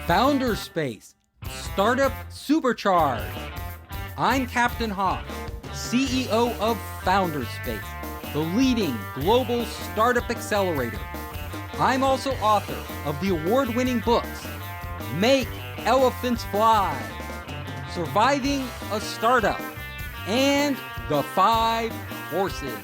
Founder Space, Startup Supercharged. I'm Captain Hoff, CEO of Founder Space, the leading global startup accelerator. I'm also author of the award-winning books, Make Elephants Fly, Surviving a Startup, and The 5 Forces.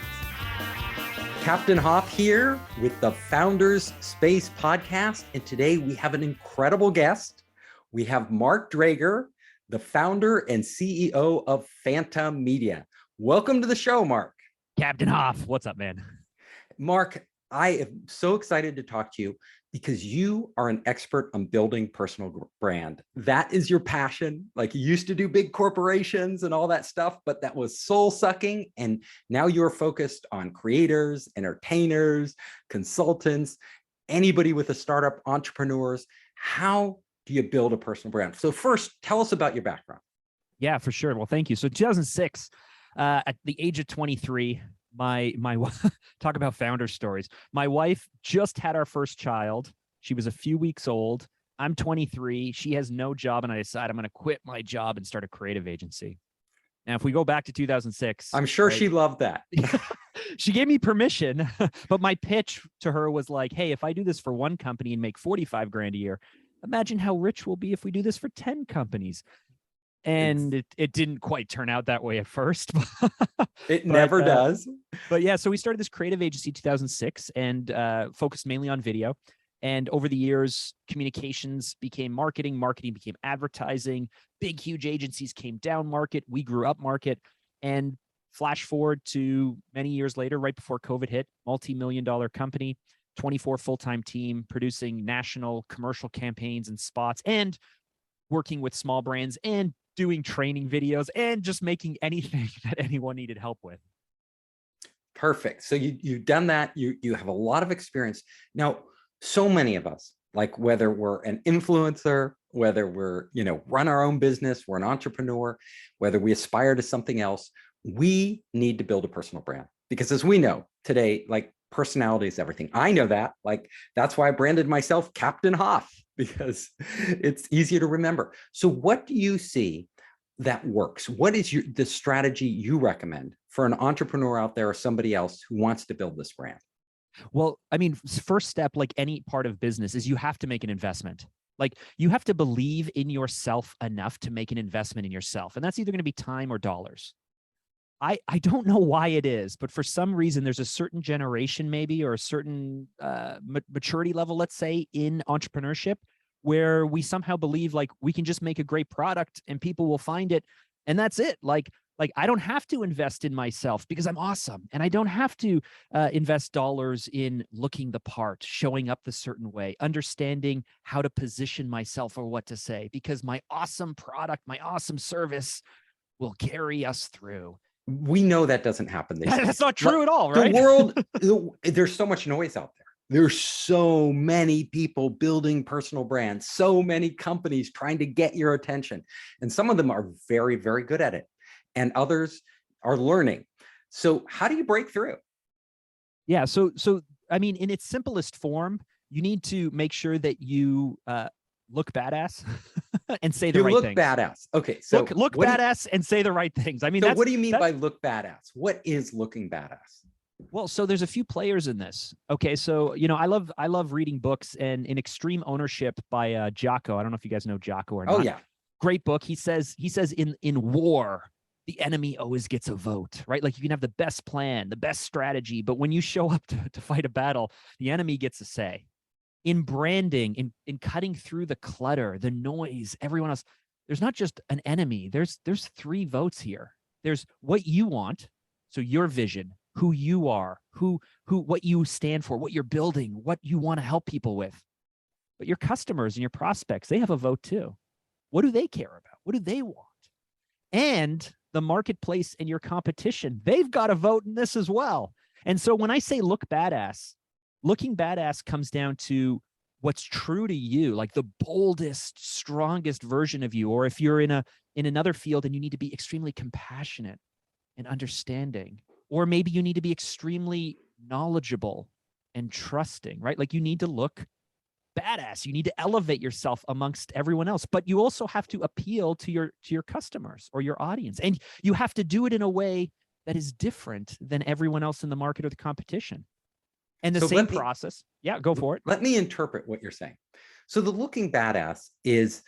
Captain Hoff here with the Founders Space podcast, and today we have an incredible guest. We have Mark Drager, the founder and CEO of Phantom Media. Welcome to the show, Mark. Captain Hoff, what's up, man? Mark, I am so excited to talk to you because you are an expert on building personal brand. That is your passion. Like, you used to do big corporations and all that stuff, but that was soul sucking. And now you're focused on creators, entertainers, consultants, anybody with a startup, entrepreneurs. How do you build a personal brand? So first, tell us about your background. Yeah, for sure. Well, thank you. So 2006, at the age of 23, my talk about founder stories. My wife just had our first child. She was a few weeks old. I'm 23. She has no job, and I decide I'm going to quit my job and start a creative agency. Now, if we go back to 2006, I'm sure she loved that. She gave me permission, but my pitch to her was like, hey, if I do this for one company and make 45 grand a year, imagine how rich we'll be if we do this for 10 companies. And it didn't quite turn out that way at first. It never does. But yeah, so we started this creative agency in 2006 and focused mainly on video. And over the years, communications became marketing, marketing became advertising, big, huge agencies came down market, we grew up market. And flash forward to many years later, right before COVID hit, multi-million-dollar company, 24 full-time team, producing national commercial campaigns and spots, and working with small brands and doing training videos and just making anything that anyone needed help with. Perfect. So you've done that. You have a lot of experience. Now, so many of us, like whether we're an influencer, whether we're, run our own business, we're an entrepreneur, whether we aspire to something else, we need to build a personal brand. Because as we know today, like, personality is everything. I know that. Like, that's why I branded myself Captain Hoff, because it's easier to remember. So what do you see that works? What is the strategy you recommend for an entrepreneur out there or somebody else who wants to build this brand? Well, I mean, first step, like any part of business, is you have to make an investment. Like, you have to believe in yourself enough to make an investment in yourself. And that's either going to be time or dollars. I don't know why it is, but for some reason, there's a certain generation maybe, or a certain maturity level, let's say, in entrepreneurship, where we somehow believe like we can just make a great product and people will find it. And that's it. Like I don't have to invest in myself because I'm awesome. And I don't have to invest dollars in looking the part, showing up the certain way, understanding how to position myself or what to say, because my awesome product, my awesome service will carry us through. We know that doesn't happen. That's not true at all, right? The world, there's so much noise out there. There's so many people building personal brands, so many companies trying to get your attention. And some of them are very, very good at it. And others are learning. So how do you break through? Yeah. So I mean, in its simplest form, you need to make sure that you look badass and say the right things. You look badass. Okay. So look badass and say the right things. I mean, so what do you mean by look badass? What is looking badass? Well, so there's a few players in this. Okay. So, I love reading books, and in Extreme Ownership by Jocko. I don't know if you guys know Jocko or not. Oh yeah. Great book. He says in war, the enemy always gets a vote, right? Like, you can have the best plan, the best strategy, but when you show up to fight a battle, the enemy gets a say. In branding, in cutting through the clutter, the noise, everyone else, there's not just an enemy. There's 3 votes here. There's what you want, so your vision, who you are, what you stand for, what you're building, what you want to help people with. But your customers and your prospects, they have a vote too. What do they care about? What do they want? And the marketplace and your competition, they've got a vote in this as well. And so when I say look badass, looking badass comes down to what's true to you, like the boldest, strongest version of you. Or if you're in another field and you need to be extremely compassionate and understanding, or maybe you need to be extremely knowledgeable and trusting, right? Like, you need to look badass. You need to elevate yourself amongst everyone else, but you also have to appeal to your customers or your audience. And you have to do it in a way that is different than everyone else in the market or the competition. And the same process. Yeah, go for it. Let me interpret what you're saying. So the looking badass is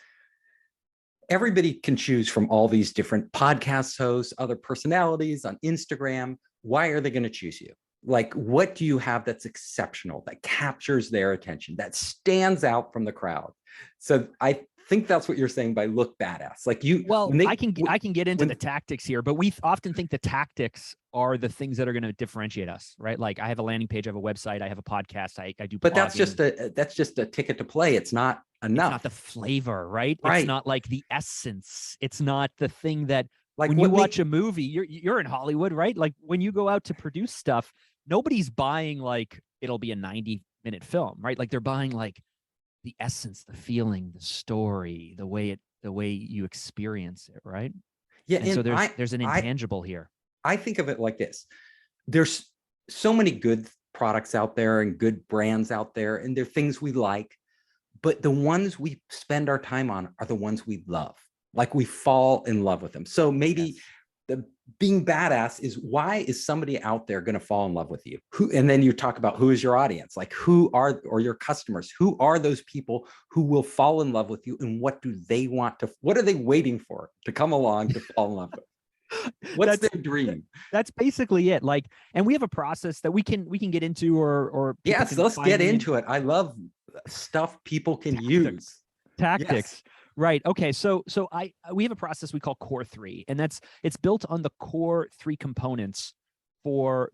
everybody can choose from all these different podcast hosts, other personalities on Instagram. Why are they going to choose you? Like, what do you have that's exceptional, that captures their attention, that stands out from the crowd? So I think that's what you're saying by look badass. Like you, I can get into the tactics here, but we often think the tactics are the things that are going to differentiate us, right? Like I have a landing page, I have a website, I have a podcast, I do. But that's just a ticket to play. It's not enough. It's not the flavor, right? Right. It's not like the essence. It's not the thing that, like, when what you watch a movie, you're in Hollywood, right? Like when you go out to produce stuff, nobody's buying like it'll be a 90-minute film, right? Like they're buying like the essence, the feeling, the story, the way you experience it, right? Yeah. And so there's an intangible here. I think of it like this. There's so many good products out there and good brands out there, and they're things we like, but the ones we spend our time on are the ones we love. Like we fall in love with them. So maybe the being badass is, why is somebody out there going to fall in love with you? And then you talk about who is your audience, like or your customers, who are those people who will fall in love with you, and what are they waiting for to come along to fall in love with? What's their dream? That's basically it. Like, and we have a process that we can get into, or yes, let's get into it. I love stuff people can use. Tactics. Yes. Right. Okay. So we have a process we call Core 3, and it's built on the core 3 components for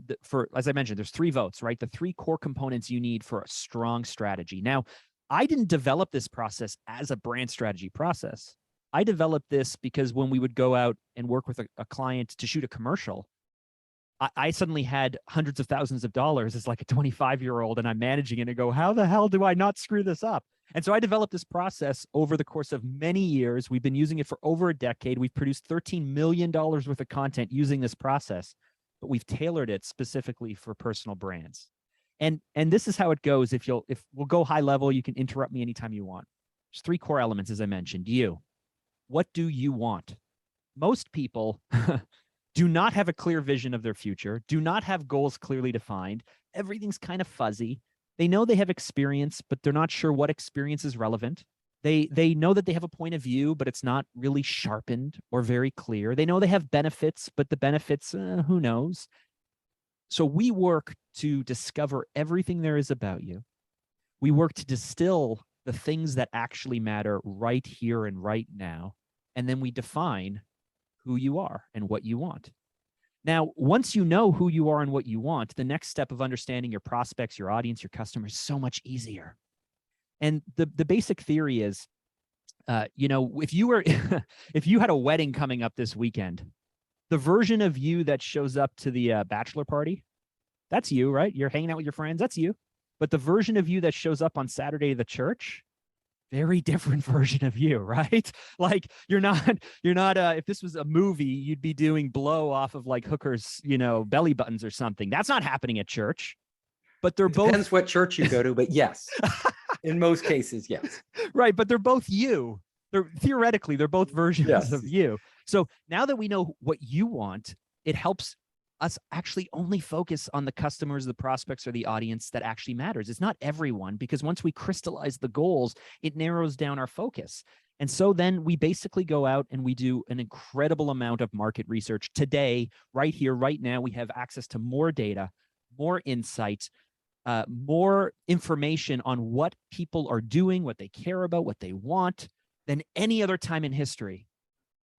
as I mentioned, there's 3 votes, right? The 3 core components you need for a strong strategy. Now, I didn't develop this process as a brand strategy process. I developed this because when we would go out and work with a client to shoot a commercial, I suddenly had hundreds of thousands of dollars as like a 25-year-old, and I'm managing it and go, how the hell do I not screw this up? And so I developed this process over the course of many years. We've been using it for over a decade. We've produced $13 million worth of content using this process, but we've tailored it specifically for personal brands. And this is how it goes. If we'll go high level, you can interrupt me anytime you want. There's 3 core elements, as I mentioned. What do you want? Most people do not have a clear vision of their future, do not have goals clearly defined. Everything's kind of fuzzy. They know they have experience, but they're not sure what experience is relevant. They know that they have a point of view, but it's not really sharpened or very clear. They know they have benefits, but the benefits, who knows? So we work to discover everything there is about you. We work to distill the things that actually matter right here and right now. And then we define who you are and what you want. Now, once you know who you are and what you want, the next step of understanding your prospects, your audience, your customers is so much easier. And the basic theory is, if you had a wedding coming up this weekend, the version of you that shows up to the bachelor party, that's you, right? You're hanging out with your friends, that's you. But the version of you that shows up on Saturday to the church, very different version of you, right? Like you're not, if this was a movie, you'd be doing blow off of like hookers, belly buttons or something. That's not happening at church, but they're both. Depends what church you go to, but yes, in most cases, yes. Right. But they're both you. Theoretically, they're both versions of you. So now that we know what you want, it helps us actually only focus on the customers, the prospects, or the audience that actually matters. It's not everyone, because once we crystallize the goals, it narrows down our focus. And so then we basically go out and we do an incredible amount of market research. Today, right here, right now, we have access to more data, more insight, more information on what people are doing, what they care about, what they want, than any other time in history.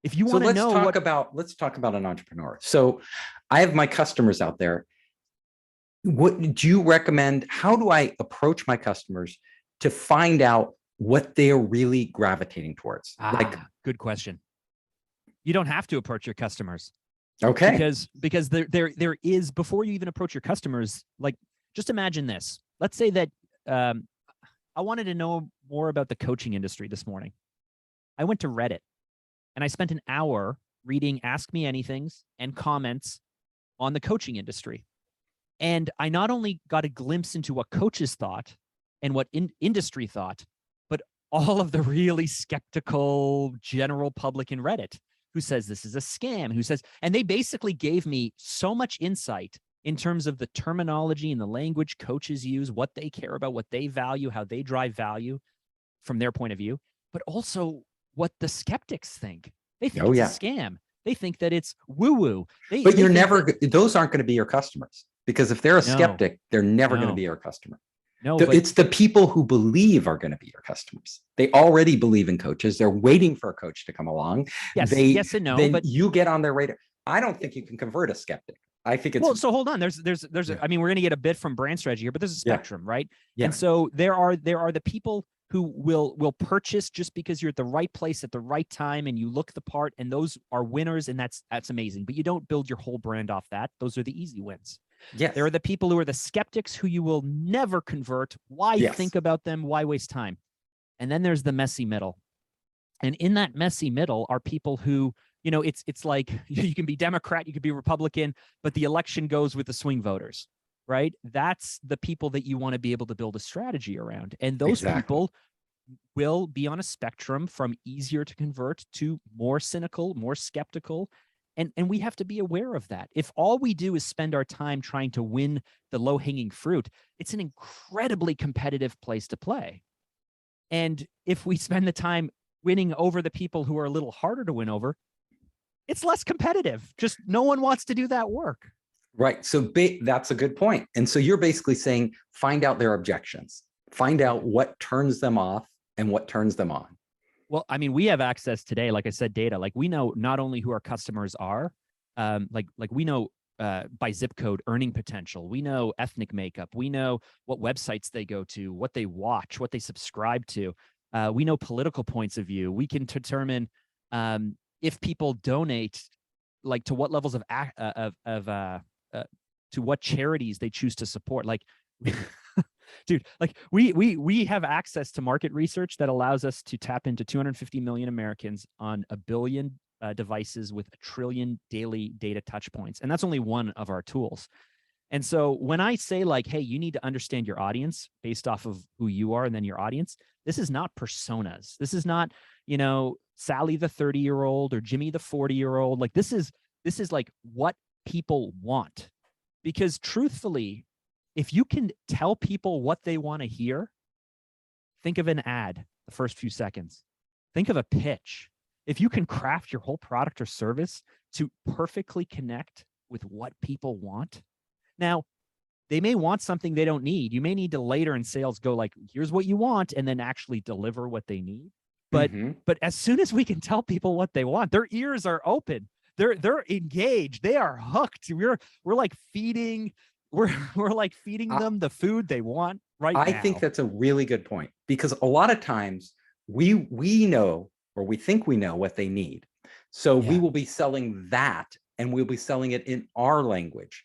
If you want to know, let's talk about an entrepreneur. So I have my customers out there. What do you recommend? How do I approach my customers to find out what they're really gravitating towards? Good question. You don't have to approach your customers. Okay. Because there is, before you even approach your customers, like, just imagine this. Let's say that I wanted to know more about the coaching industry this morning. I went to Reddit. And I spent an hour reading Ask Me Anythings and comments on the coaching industry. And I not only got a glimpse into what coaches thought, and what industry thought, but all of the really skeptical general public in Reddit who says this is a scam, and they basically gave me so much insight in terms of the terminology and the language coaches use, what they care about, what they value, how they drive value from their point of view, but also what the skeptics think. They think it's a scam. They think that it's woo-woo. But you're never, those aren't going to be your customers, because if they're a skeptic, they're never going to be your customer. No, it's the people who believe are going to be your customers. They already believe in coaches. They're waiting for a coach to come along. Yes and no, then but you get on their radar. I don't think you can convert a skeptic. I think it's so hold on. There's I mean, we're going to get a bit from brand strategy here, but there's a spectrum, right? Yeah. And so there are the people who will purchase just because you're at the right place at the right time and you look the part, and those are winners, and that's amazing. But you don't build your whole brand off that. Those are the easy wins. Yes. There are the people who are the skeptics who you will never convert. Why think about them? Why waste time? And then there's the messy middle. And in that messy middle are people who, you know, it's like you can be Democrat, you could be Republican, but the election goes with the swing voters, right? That's the people that you want to be able to build a strategy around. And those people will be on a spectrum from easier to convert to more cynical, more skeptical. And we have to be aware of that. If all we do is spend our time trying to win the low-hanging fruit, it's an incredibly competitive place to play. And if we spend the time winning over the people who are a little harder to win over, it's less competitive. Just no one wants to do that work. Right. So that's a good point. And so you're basically saying, find out their objections, find out what turns them off and what turns them on. Well, I mean, we have access today, like I said, data. Like we know not only who our customers are, like we know by zip code earning potential. We know ethnic makeup. We know what websites they go to, what they watch, what they subscribe to. We know political points of view. We can determine if people donate, like to what levels to what charities they choose to support. Like, dude, like we have access to market research that allows us to tap into 250 million Americans on 1 billion devices with 1 trillion daily data touch points. And that's only one of our tools. And so when I say like, hey, you need to understand your audience based off of who you are and then your audience, this is not personas. This is not, you know, Sally the 30-year-old or Jimmy the 40-year-old. Like this is like what people want. Because truthfully, if you can tell people what they want to hear, think of an ad the first few seconds. Think of a pitch. If you can craft your whole product or service to perfectly connect with what people want. Now, they may want something they don't need. You may need to later in sales go like, here's what you want, and then actually deliver what they need. But as soon as we can tell people what they want, their ears are open. They're engaged. They are hooked. We're like feeding them the food they want right now. I think that's a really good point, because a lot of times we know, or we think we know what they need. So we will be selling that, and we'll be selling it in our language.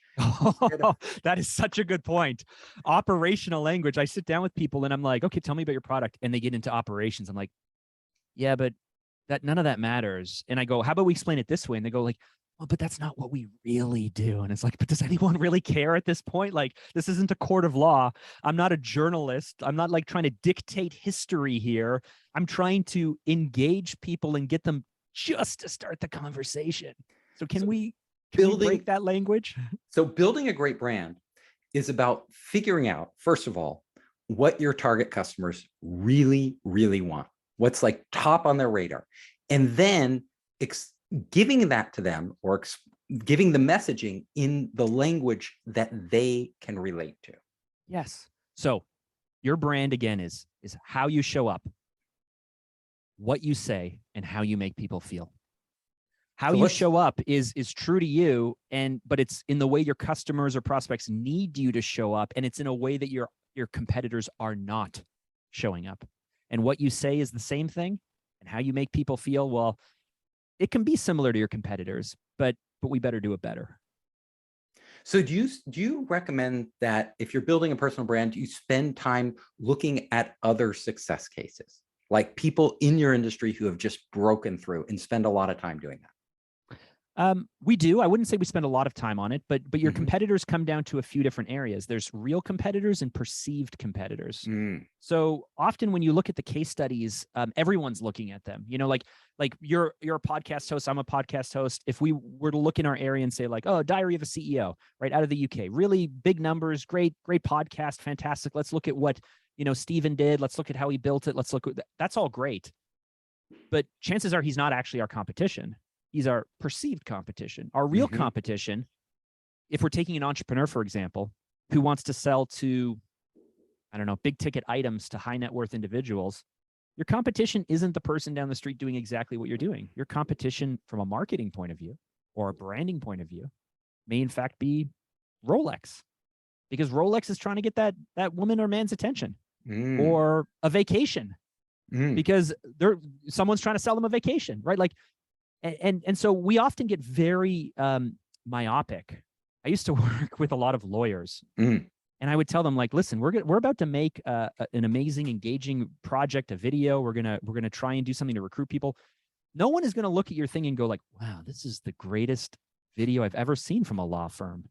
That is such a good point. Operational language. I sit down with people and I'm like, okay, tell me about your product. And they get into operations. I'm like, yeah, but none of that matters. And I go, how about we explain it this way? And they go like, well, but that's not what we really do. And it's like, but does anyone really care at this point? Like, this isn't a court of law. I'm not a journalist. I'm not like trying to dictate history here. I'm trying to engage people and get them just to start the conversation. So can we break that language? So building a great brand is about figuring out, first of all, what your target customers really, really want. What's like top on their radar. And then giving that to them, or giving the messaging in the language that they can relate to. Yes. So your brand, again, is how you show up, what you say, and how you make people feel. How you show up is true to you, but it's in the way your customers or prospects need you to show up, and it's in a way that your competitors are not showing up. And what you say is the same thing, and how you make people feel, well, it can be similar to your competitors, but we better do it better. So do you recommend that if you're building a personal brand, you spend time looking at other success cases, like people in your industry who have just broken through, and spend a lot of time doing that? We do. I wouldn't say we spend a lot of time on it, but your competitors come down to a few different areas. There's real competitors and perceived competitors. So often when you look at the case studies, everyone's looking at them. You know, like you're a podcast host, I'm a podcast host. If we were to look in our area and say like, oh, Diary of a CEO, right, out of the UK, really big numbers, great podcast, fantastic. Let's look at what, you know, Steven did. Let's look at how he built it. Let's look at that. That's all great. But chances are he's not actually our competition. He's our perceived competition. Our real competition, if we're taking an entrepreneur, for example, who wants to sell to, I don't know, big ticket items to high net worth individuals, your competition isn't the person down the street doing exactly what you're doing. Your competition from a marketing point of view or a branding point of view may in fact be Rolex, because Rolex is trying to get that woman or man's attention, or a vacation, because someone's trying to sell them a vacation, right? Like, and so we often get very myopic. I used to work with a lot of lawyers, and I would tell them like, listen, we're about to make an amazing, engaging project, a video. We're gonna try and do something to recruit people. No one is gonna look at your thing and go like, wow, this is the greatest video I've ever seen from a law firm.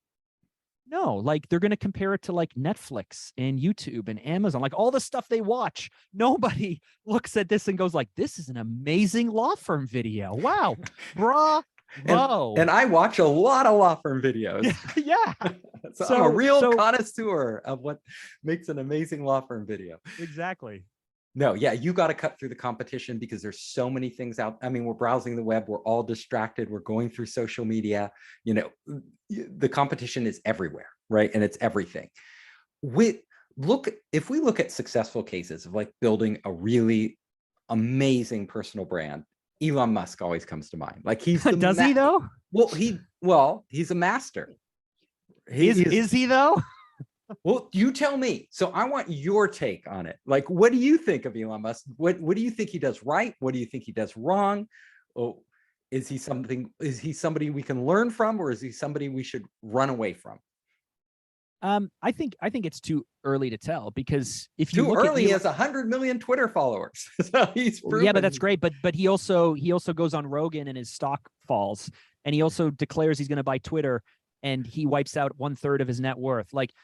No, like they're going to compare it to like Netflix and YouTube and Amazon, like all the stuff they watch. Nobody looks at this and goes like, this is an amazing law firm video. Wow. Bravo. And I watch a lot of law firm videos. Yeah. So I'm a real connoisseur of what makes an amazing law firm video. Exactly. No, yeah, you got to cut through the competition because there's so many things out. I mean, we're browsing the web, we're all distracted, we're going through social media. You know, the competition is everywhere, right? And it's everything. If we look at successful cases of like building a really amazing personal brand, Elon Musk always comes to mind. Like he's does he though? Well, he's a master. Is he though? Well, you tell me. So I want your take on it. Like, what do you think of Elon Musk? What do you think he does right? What do you think he does wrong? Oh, is he somebody we can learn from, or is he somebody we should run away from? I think it's too early to tell, because if you too early, he has 100 million Twitter followers. So he's proven. Yeah, but that's great. But he also goes on Rogan and his stock falls, and he also declares he's going to buy Twitter, and he wipes out 1/3 of his net worth. Like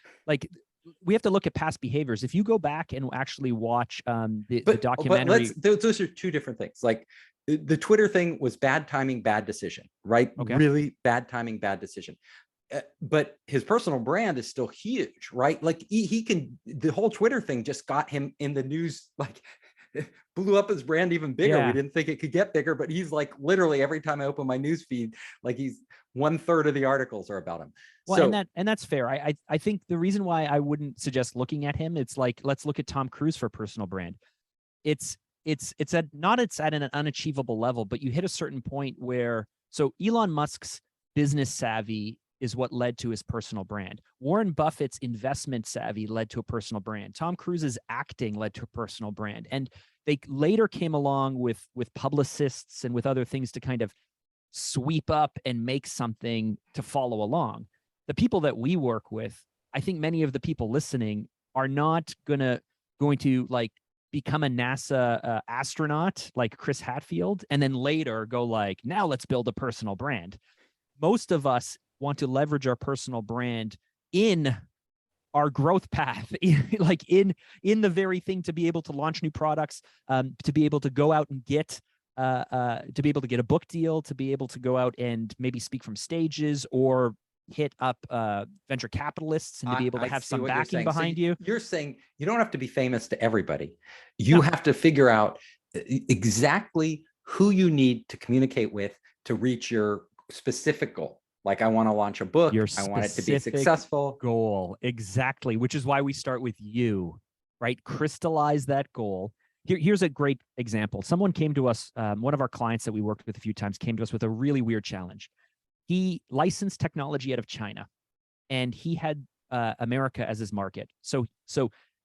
we have to look at past behaviors. If you go back and actually watch the documentary, but those are two different things. Like the Twitter thing was bad timing, bad decision, right? Okay. Really bad timing, bad decision. But his personal brand is still huge, right? Like he can, the whole Twitter thing just got him in the news, like blew up his brand even bigger. Yeah. We didn't think it could get bigger, but he's like literally every time I open my news feed, like he's 1/3 of the articles are about him. Well, so, and that's fair. I think the reason why I wouldn't suggest looking at him, it's like, let's look at Tom Cruise for personal brand. It's at an unachievable level, but you hit a certain point where, so Elon Musk's business savvy is what led to his personal brand. Warren Buffett's investment savvy led to a personal brand. Tom Cruise's acting led to a personal brand. And they later came along with publicists and with other things to kind of sweep up and make something to follow along. The people that we work with, I think many of the people listening are not going to like become a NASA astronaut like Chris Hadfield, and then later go like, now let's build a personal brand. Most of us want to leverage our personal brand in our growth path, like in the very thing, to be able to launch new products, to be able to go out and get, to be able to get a book deal, to be able to go out and maybe speak from stages or hit up venture capitalists, and to be able to have some backing behind you. You're saying you don't have to be famous to everybody. You have to figure out exactly who you need to communicate with to reach your specific goal. Like, I want to launch a book. I want it to be successful. Goal. Exactly. Which is why we start with you, right? Crystallize that goal. Here's a great example. Someone came to us, one of our clients that we worked with a few times came to us with a really weird challenge. He licensed technology out of China, and he had America as his market. So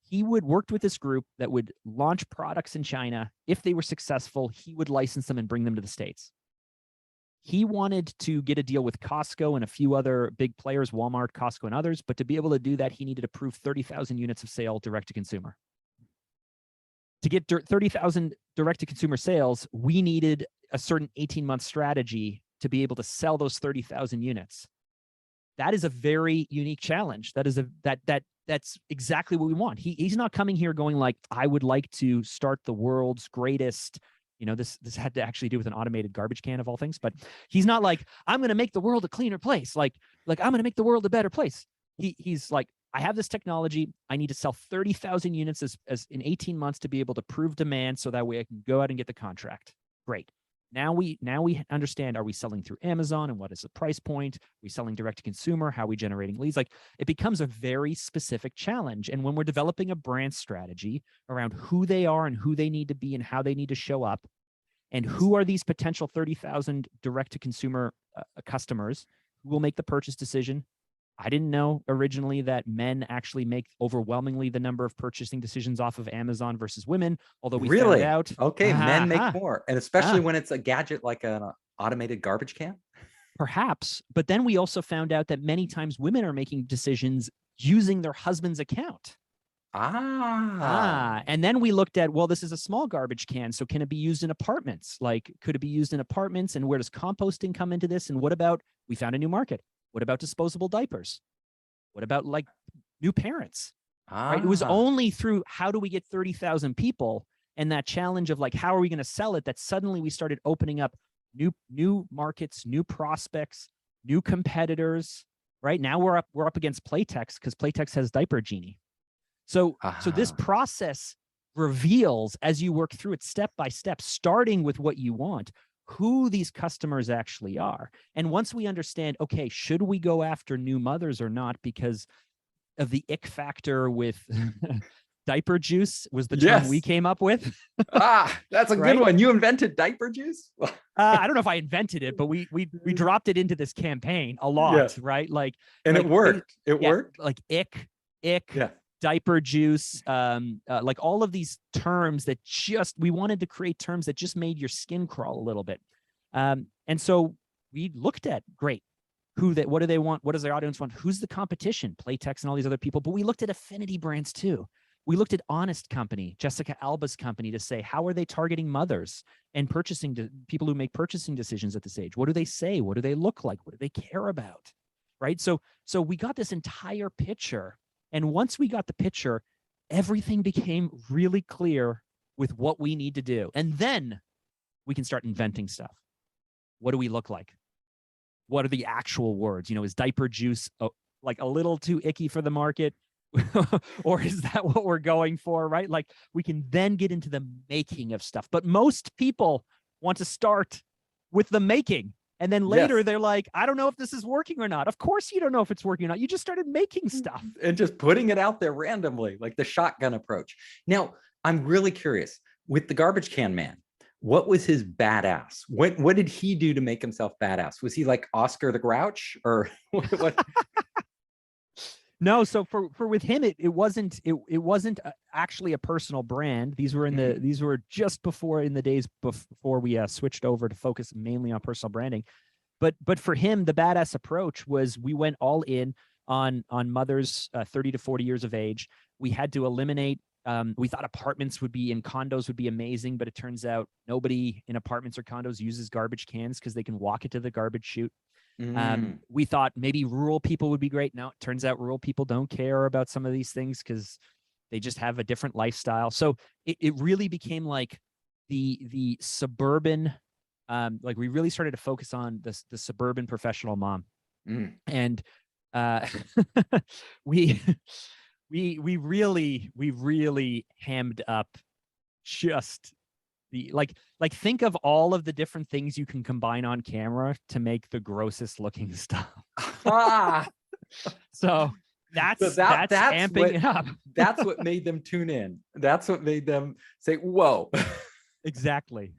he worked with this group that would launch products in China. If they were successful, he would license them and bring them to the States. He wanted to get a deal with Costco and a few other big players, Walmart, Costco, and others. But to be able to do that, he needed to prove 30,000 units of sale direct to consumer. To get 30,000 direct to consumer sales, we needed a certain 18-month strategy to be able to sell those 30,000 units. That is a very unique challenge. That's exactly what we want. He's not coming here going like, I would like to start the world's greatest, this had to actually do with an automated garbage can of all things, but he's not like, I'm going to make the world a cleaner place. Like I'm going to make the world a better place. He's like, I have this technology. I need to sell 30,000 units as in 18 months to be able to prove demand so that way I can go out and get the contract. Great. Now we understand, are we selling through Amazon and what is the price point? Are we selling direct to consumer? How are we generating leads? Like it becomes a very specific challenge. And when we're developing a brand strategy around who they are and who they need to be and how they need to show up, and who are these potential 30,000 direct to consumer customers who will make the purchase decision. I didn't know originally that men actually make overwhelmingly the number of purchasing decisions off of Amazon versus women, although we found out. Okay, men make more, and especially when it's a gadget like an automated garbage can. Perhaps, but then we also found out that many times women are making decisions using their husband's account. And then we looked at, well, this is a small garbage can, so can it be used in apartments? Like, could it be used in apartments? And where does composting come into this? And what about, we found a new market. What about disposable diapers? What about like new parents? Right? It was only through how do we get 30,000 people and that challenge of like, how are we going to sell it, that suddenly we started opening up new markets, new prospects, new competitors. Right now we're up against Playtex because Playtex has Diaper Genie. So this process reveals, as you work through it step by step, starting with what you want, who these customers actually are. And once we understand, okay, should we go after new mothers or not because of the ick factor with diaper juice was the term we came up with. That's a good one. You invented diaper juice? I don't know if I invented it, but we dropped it into this campaign a lot, right? And it worked. It worked. Like ick. Diaper juice, like all of these terms that we wanted to create terms that just made your skin crawl a little bit. And so we looked at, great, what do they want? What does their audience want? Who's the competition? Playtex and all these other people. But we looked at affinity brands too. We looked at Honest Company, Jessica Alba's company, to say, how are they targeting mothers and people who make purchasing decisions at this age? What do they say? What do they look like? What do they care about? Right? So we got this entire picture. And once we got the picture, everything became really clear with what we need to do. And then we can start inventing stuff. What do we look like? What are the actual words? Is diaper juice like a little too icky for the market? Or is that what we're going for, right? Like we can then get into the making of stuff. But most people want to start with the making. And then later they're like, I don't know if this is working or not. Of course you don't know if it's working or not. You just started making stuff. And just putting it out there randomly, like the shotgun approach. Now, I'm really curious. With the garbage can man, what was his badass? What did he do to make himself badass? Was he like Oscar the Grouch or what? No, so for with him, it wasn't actually a personal brand. These were just before, in the days before we switched over to focus mainly on personal branding. But for him, the badass approach was we went all in on mothers 30 to 40 years of age. We had to eliminate. We thought apartments would be and condos would be amazing, but it turns out nobody in apartments or condos uses garbage cans because they can walk it to the garbage chute. We thought maybe rural people would be great. No, it turns out rural people don't care about some of these things because they just have a different lifestyle. So it really became like the suburban, like we really started to focus on the suburban professional mom. And we really hammed up just like think of all of the different things you can combine on camera to make the grossest looking stuff. So that's amping it up. That's what made them tune in. That's what made them say, whoa. Exactly.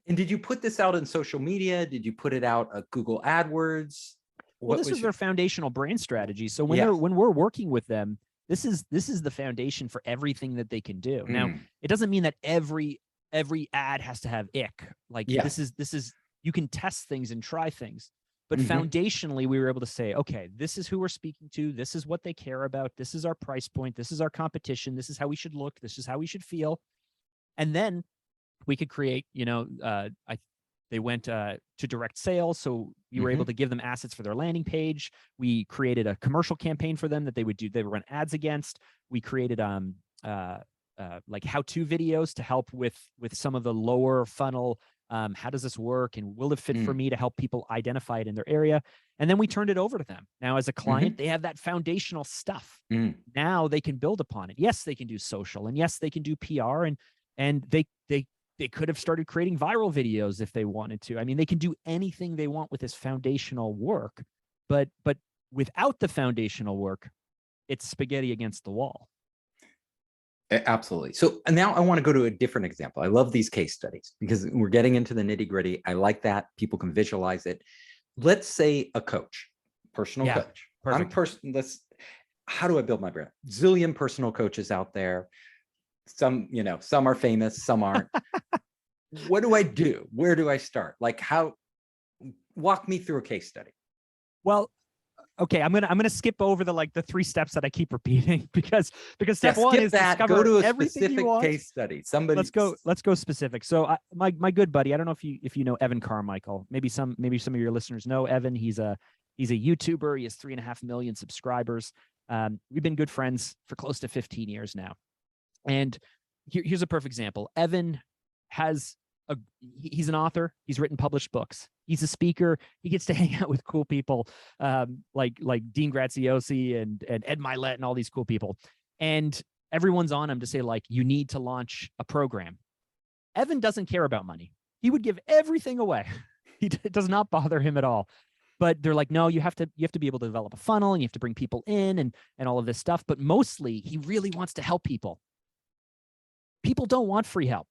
And did you put this out in social media? Did you put it out at Google AdWords? Well, this was their foundational brand strategy. So when we're working with them, this is the foundation for everything that they can do. Now, it doesn't mean that every ad has to have ick. Like this is you can test things and try things. But foundationally, we were able to say, okay, this is who we're speaking to. This is what they care about. This is our price point. This is our competition. This is how we should look. This is how we should feel. And then we could create, They went to direct sales. So you were able to give them assets for their landing page. We created a commercial campaign for them that they would run ads against. We created like how-to videos to help with some of the lower funnel. How does this work? And will it fit for me, to help people identify it in their area? And then we turned it over to them. Now, as a client, they have that foundational stuff. Now they can build upon it. Yes, they can do social, and yes, they can do PR, and they could have started creating viral videos if they wanted to. I mean, they can do anything they want with this foundational work, but without the foundational work, it's spaghetti against the wall. Absolutely. So now I want to go to a different example. I love these case studies because we're getting into the nitty gritty. I like that. People can visualize it. Let's say a coach, personal coach. Perfect. How do I build my brand? Zillion personal coaches out there. Some are famous, some aren't. What do I do? Where do I start? Like, walk me through a case study. Well, okay, I'm gonna skip over the 3 steps that I keep repeating because step one is discover go to a everything specific you want. case study. Let's go specific. So my good buddy, I don't know if you know Evan Carmichael. Maybe some of your listeners know Evan. He's a YouTuber. He has 3.5 million subscribers. We've been good friends for close to 15 years now. And here's a perfect example. Evan he's an author. He's written published books. He's a speaker. He gets to hang out with cool people like Dean Graziosi and Ed Milet and all these cool people. And everyone's on him to say, like, you need to launch a program. Evan doesn't care about money. He would give everything away. It does not bother him at all. But they're like, no, you have to be able to develop a funnel, and you have to bring people in and all of this stuff. But mostly he really wants to help people. People don't want free help.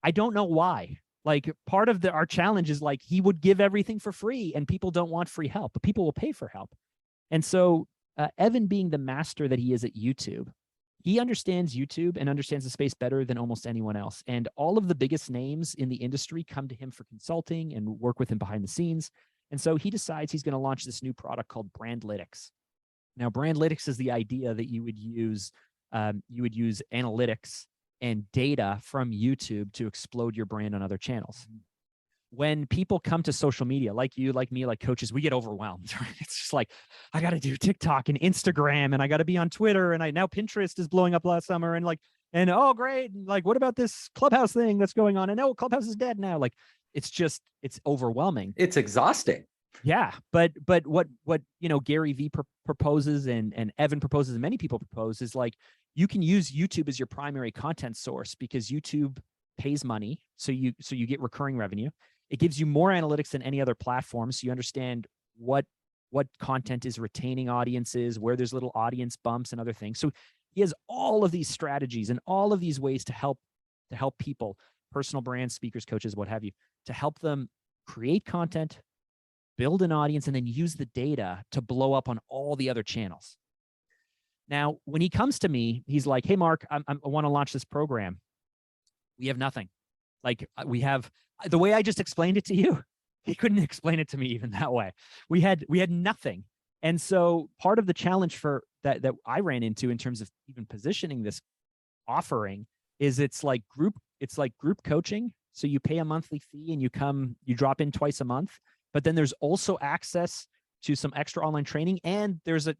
I don't know why. Like, part of our challenge is, like, he would give everything for free and people don't want free help, but people will pay for help. And so Evan, being the master that he is at YouTube, he understands YouTube and understands the space better than almost anyone else. And all of the biggest names in the industry come to him for consulting and work with him behind the scenes. And so he decides he's going to launch this new product called Brandlytics. Now, Brandlytics is the idea that you would use analytics and data from YouTube to explode your brand on other channels. When people come to social media, like you, like me, like coaches, we get overwhelmed. Right? It's just like, I got to do TikTok and Instagram, and I got to be on Twitter, and now Pinterest is blowing up last summer, and oh, great, like, what about this Clubhouse thing that's going on? And oh, Clubhouse is dead now. Like, it's overwhelming. It's exhausting. Yeah, but what Gary Vee proposes and Evan proposes and many people propose is, like, you can use YouTube as your primary content source because YouTube pays money, so you get recurring revenue. It gives you more analytics than any other platform, so you understand what content is retaining audiences, where there's little audience bumps and other things. So he has all of these strategies and all of these ways to help people, personal brands, speakers, coaches, what have you, to help them create content, build an audience, and then use the data to blow up on all the other channels. Now, when he comes to me, he's like, hey, Mark, I want to launch this program. We have nothing. Like, we have, the way I just explained it to you, he couldn't explain it to me even that way. We had nothing. And so part of the challenge for that I ran into in terms of even positioning this offering is it's like group coaching. So you pay a monthly fee and you drop in twice a month. But then there's also access to some extra online training, and there's a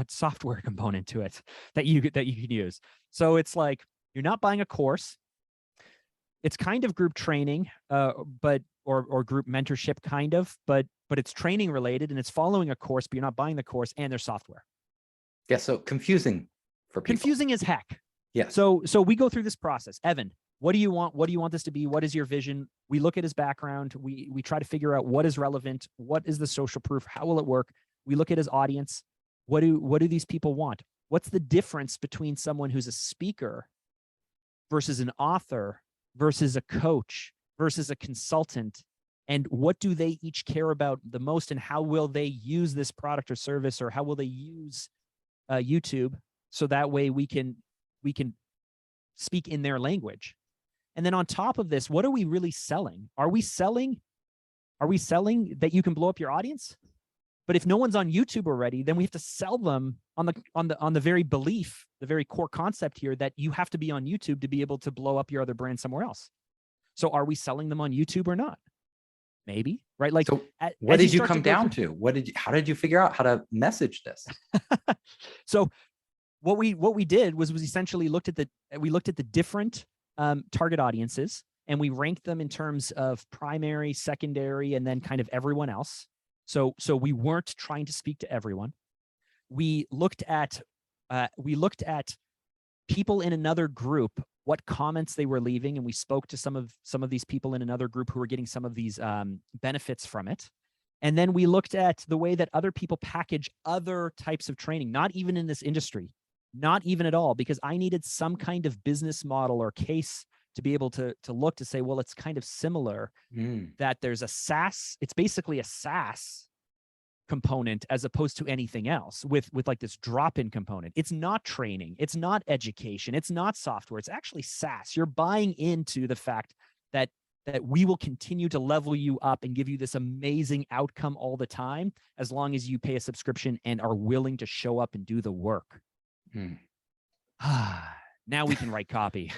software component to it that you can use. So it's like, you're not buying a course. It's kind of group training, but group mentorship kind of, but it's training related, and it's following a course, but you're not buying the course, and there's software. Yeah, so confusing for people. Confusing as heck. Yeah. So we go through this process. Evan, what do you want? What do you want this to be? What is your vision? We look at his background. We try to figure out what is relevant. What is the social proof? How will it work? We look at his audience. What do these people want? What's the difference between someone who's a speaker versus an author versus a coach versus a consultant? And what do they each care about the most? And how will they use this product or service, or how will they use YouTube, so that way we can speak in their language? And then on top of this, what are we really selling? Are we selling that you can blow up your audience? But if no one's on YouTube already, then we have to sell them on the very belief, the very core concept here, that you have to be on YouTube to be able to blow up your other brand somewhere else. So are we selling them on YouTube or not? Maybe, right? Like, so what did you come down to? How did you figure out how to message this? So what we did was essentially looked at the different target audiences, and we ranked them in terms of primary, secondary, and then kind of everyone else. So we weren't trying to speak to everyone. We looked at people in another group, what comments they were leaving, and we spoke to some of these people in another group who were getting some of these benefits from it. And then we looked at the way that other people package other types of training, not even in this industry, not even at all, because I needed some kind of business model or case to be able to look to say, well, it's kind of similar, that there's a SaaS, it's basically a SaaS component as opposed to anything else with like this drop-in component. It's not training, it's not education, it's not software, it's actually SaaS. You're buying into the fact that we will continue to level you up and give you this amazing outcome all the time, as long as you pay a subscription and are willing to show up and do the work. Now we can write copy.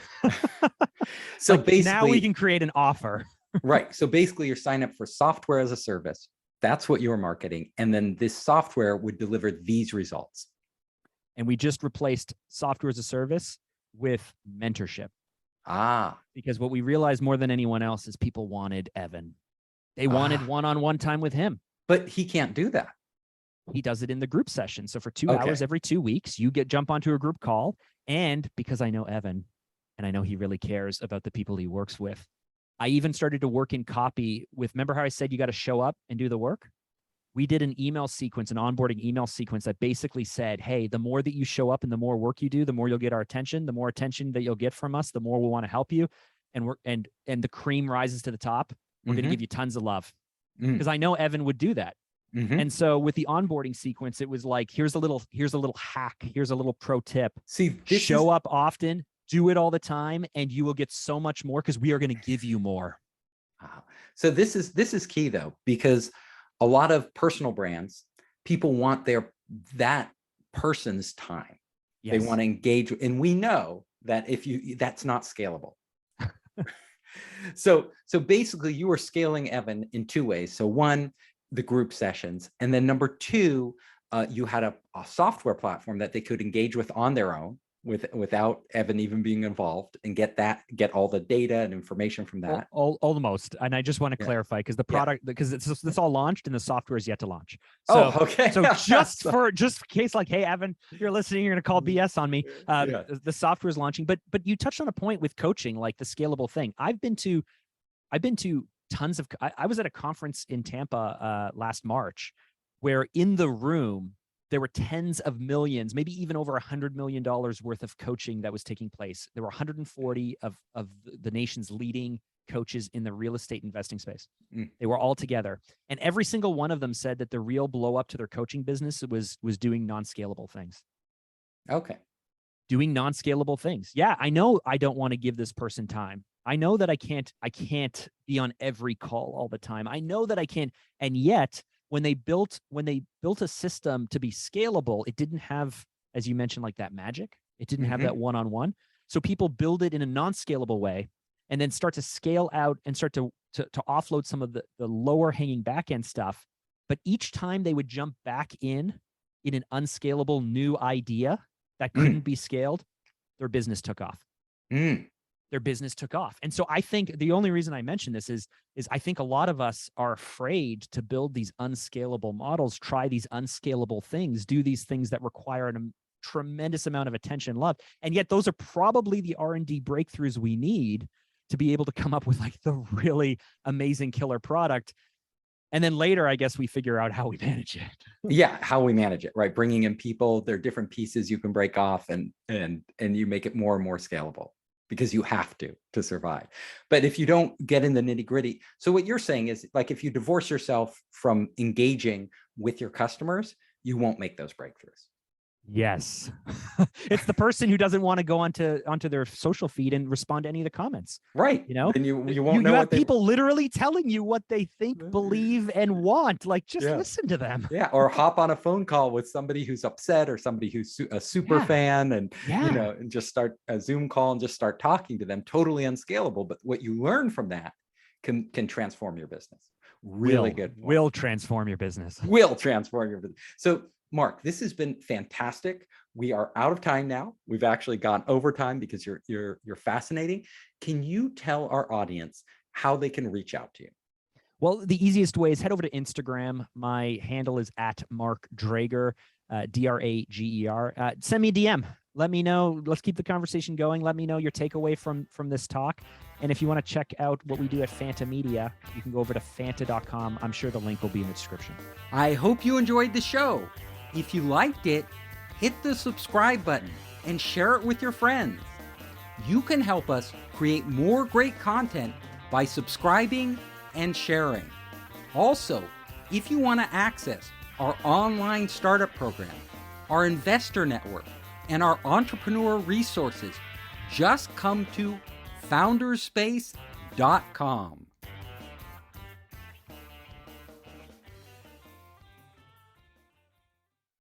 So like, basically, now we can create an offer. Right. So basically you're signing up for software as a service. That's what you're marketing. And then this software would deliver these results. And we just replaced software as a service with mentorship. Because what we realized more than anyone else is people wanted Evan. They wanted one-on-one time with him. But he can't do that. He does it in the group session. So for 2 hours every 2 weeks, you jump onto a group call. And because I know Evan, and I know he really cares about the people he works with, I even started to work in copy with, remember how I said you got to show up and do the work? We did an email sequence, an onboarding email sequence that basically said, hey, the more that you show up and the more work you do, the more you'll get our attention. The more attention that you'll get from us, the more we'll want to help you. And the cream rises to the top. We're going to give you tons of love. Because I know Evan would do that. And so with the onboarding sequence, it was like, here's a little hack. Here's a little pro tip. Show up often, do it all the time, and you will get so much more because we are going to give you more. So this is key though, because a lot of personal brands, people want that person's time. Yes. They want to engage. And we know that that's not scalable. So basically you are scaling Evan in two ways. So one, the group sessions. And then number two, you had a software platform that they could engage with on their own without Evan even being involved, and get all the data and information from that. Almost. And I just want to clarify, because the product, because it's all launched and the software is yet to launch. So, okay. So just in case, like, hey, Evan, you're listening, you're going to call BS on me. The software is launching, but you touched on a point with coaching, like the scalable thing. I've been to tons of, I was at a conference in Tampa last March, where in the room, there were tens of millions, maybe even over $100 million worth of coaching that was taking place. There were 140 of the nation's leading coaches in the real estate investing space. They were all together. And every single one of them said that the real blow up to their coaching business was doing non-scalable things. Okay. Doing non-scalable things. Yeah, I know I don't want to give this person time. I know that I can't be on every call all the time. I know that I can't. And yet, when they built a system to be scalable, it didn't have, as you mentioned, like that magic. It didn't have that one-on-one. So people build it in a non-scalable way, and then start to scale out and start to offload some of the lower hanging back-end stuff. But each time they would jump back in an unscalable new idea that couldn't be scaled, their business took off. Their business took off. And so I think the only reason I mention this is I think a lot of us are afraid to build these unscalable models, try these unscalable things, do these things that require a tremendous amount of attention and love. And yet those are probably the R&D breakthroughs we need to be able to come up with like the really amazing killer product. And then later, I guess we figure out how we manage it. Yeah, how we manage it, right? Bringing in people, there are different pieces you can break off, and you make it more and more scalable, because you have to survive. But if you don't get in the nitty gritty, so what you're saying is, like, if you divorce yourself from engaging with your customers, you won't make those breakthroughs. Yes. It's the person who doesn't want to go onto their social feed and respond to any of the comments. Right. You know, and you won't know you what have people literally telling you what they think, believe, and want. Like, just Yeah. listen to them. Yeah, or hop on a phone call with somebody who's upset or somebody who's a super Yeah. fan, and Yeah. and just start a Zoom call and just start talking to them. Totally unscalable, but what you learn from that can transform your business. Really good. Will transform your business. Will transform your business. So, Mark, this has been fantastic. We are out of time now. We've actually gone over time because you're fascinating. Can you tell our audience how they can reach out to you? Well, the easiest way is head over to Instagram. My handle is @MarkDrager, Drager. Send me a DM. Let me know. Let's keep the conversation going. Let me know your takeaway from this talk. And if you want to check out what we do at Fanta Media, you can go over to fanta.com. I'm sure the link will be in the description. I hope you enjoyed the show. If you liked it, hit the subscribe button and share it with your friends. You can help us create more great content by subscribing and sharing. Also, if you want to access our online startup program, our investor network, and our entrepreneur resources, just come to founderspace.com.